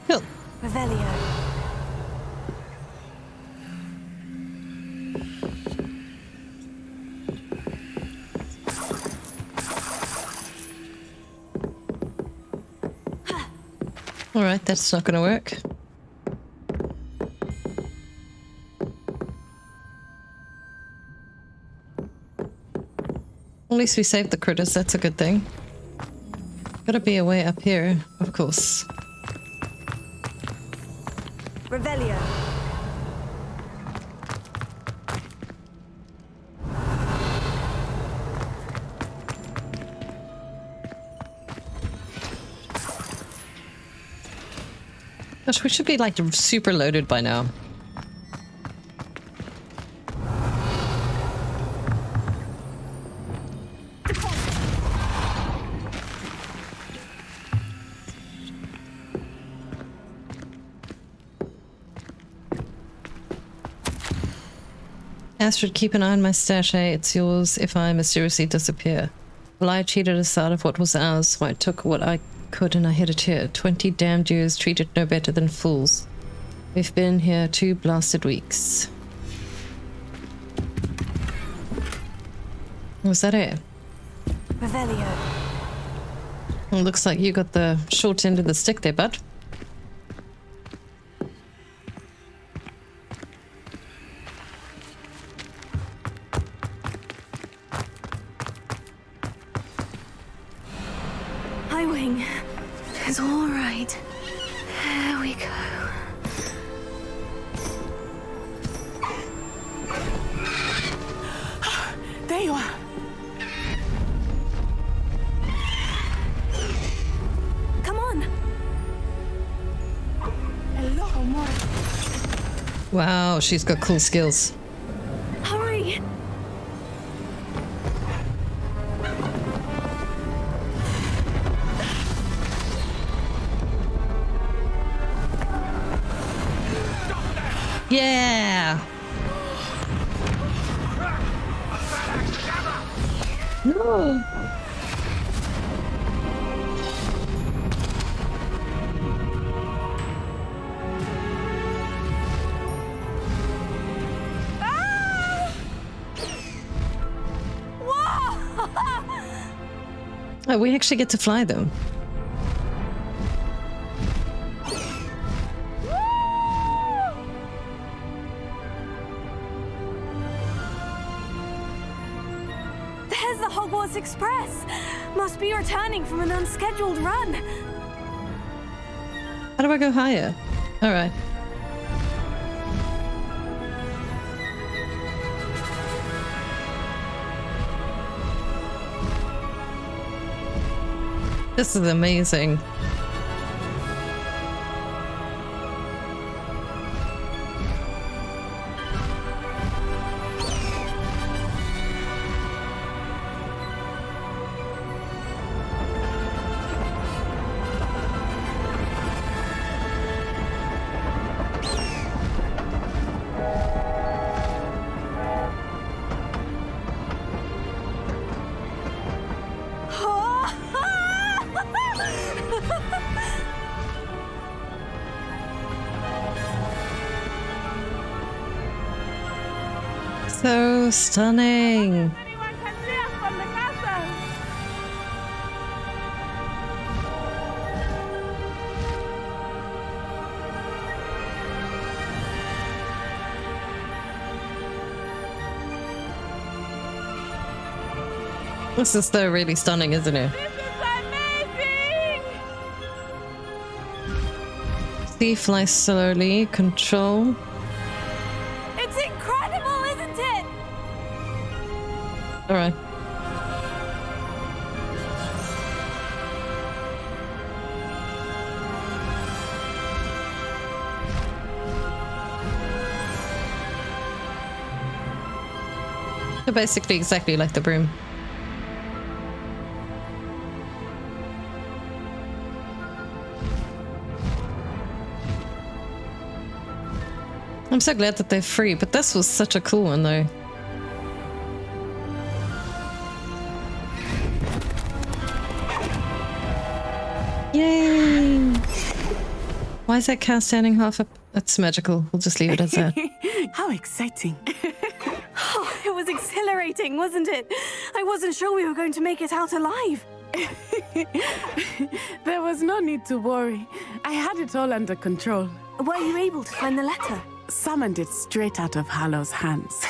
Cool. Revelio. All right, that's not going to work. At least we saved the critters, that's a good thing. Gotta be a way up here, of course. Revelio. Gosh, we should be like super loaded by now. Astrid, keep an eye on my stash, eh? It's yours if I mysteriously disappear. Well, I cheated us out of what was ours, so I took what I could and I hid it here. 20 damned years treated no better than fools. We've been here 2 blasted weeks. Was that it? Revelio. Well, looks like you got the short end of the stick there, bud. Hi, Wing. It's all right. There we go. There you are. more. Wow, she's got cool skills. Hurry! Yeah! No! Oh, we actually get to fly them. There's the Hogwarts Express! Must be returning from an unscheduled run. How do I go higher? Alright. This is amazing. So stunning. This is so really stunning, isn't it? See, fly slowly, control. It's incredible, isn't it? All right. They're basically exactly like the broom. I'm so glad that they're free, but this was such a cool one though. Yay! Why is that car standing half up? That's magical. We'll just leave it as that. How exciting. Oh, it was exhilarating, wasn't it? I wasn't sure we were going to make it out alive. There was no need to worry. I had it all under control. Were you able to find the letter? Summoned it straight out of Harlow's hands.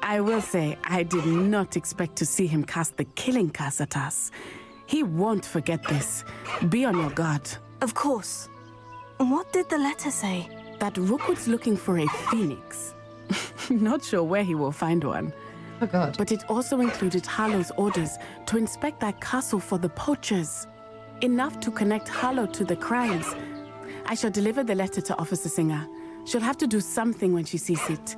I will say, I did not expect to see him cast the killing curse at us. He won't forget this. Be on your guard. Of course. What did the letter say? That Rookwood's looking for a phoenix. Not sure where he will find one. Oh God. But it also included Harlow's orders to inspect that castle for the poachers. Enough to connect Harlow to the crimes. I shall deliver the letter to Officer Singer. She'll have to do something when she sees it.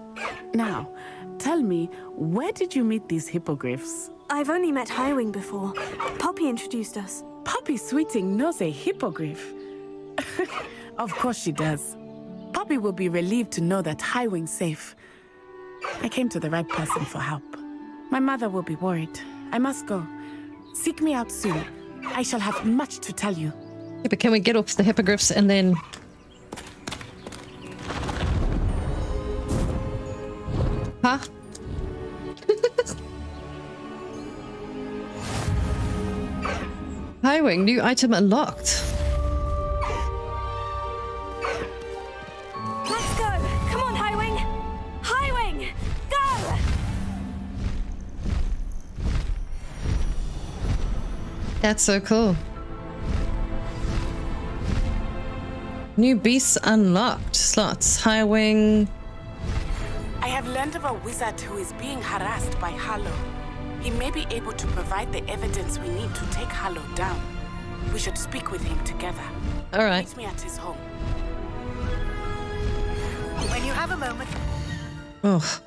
Now, tell me, where did you meet these hippogriffs? I've only met Highwing before. Poppy introduced us. Poppy Sweeting knows a hippogriff. Of course she does. Poppy will be relieved to know that Highwing's safe. I came to the right person for help. My mother will be worried. I must go. Seek me out soon. I shall have much to tell you. Yeah, but can we get off the hippogriffs and then... Huh? Highwing, new item unlocked. Let's go! Come on, Highwing! Highwing! Go! That's so cool. New beasts unlocked. Slots. Highwing. I have learned of a wizard who is being harassed by Harlow. He may be able to provide the evidence we need to take Harlow down. We should speak with him together. All right. Meet me at his home. you have a moment? Oh.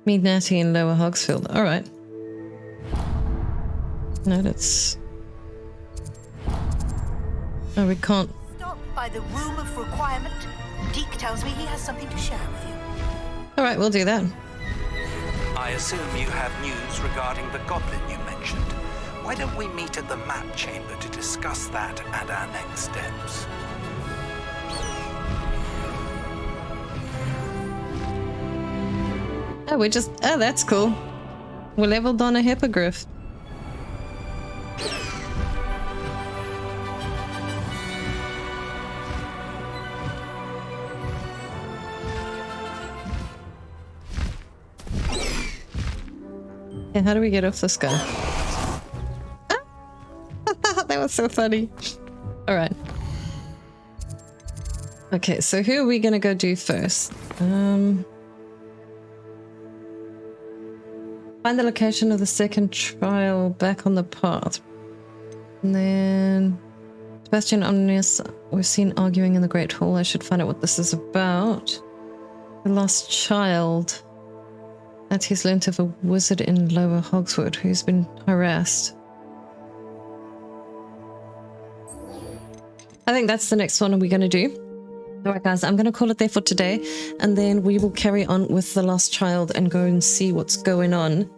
Meet Natty in Lower Hogsfield. Alright. No, that's... Oh, we can't... Stop by the Room of Requirement. Deke tells me he has something to share with you. Alright, we'll do that. I assume you have news regarding the goblin you mentioned. Why don't we meet at the map chamber to discuss that and our next steps? Oh, we just... Oh, that's cool. We leveled on a hippogriff. Yeah, how do we get off this guy? Ah! That was so funny. Alright. Okay, so who are we gonna go do first? Find the location of the second trial back on the path. And then... Sebastian Omnius, we've seen arguing in the Great Hall. I should find out what this is about. The lost child. That he's learnt of a wizard in Lower Hogswood who's been harassed. I think that's the next one we're going to do. Alright guys, I'm going to call it there for today, and then we will carry on with the lost child and go and see what's going on,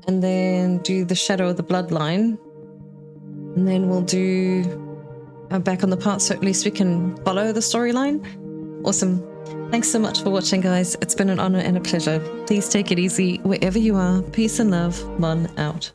and then do the Shadow of the Bloodline, and then we'll do back on the path, so at least we can follow the storyline. Awesome. Thanks so much for watching, guys. It's been an honor and a pleasure. Please take it easy wherever you are. Peace and love. Mon out.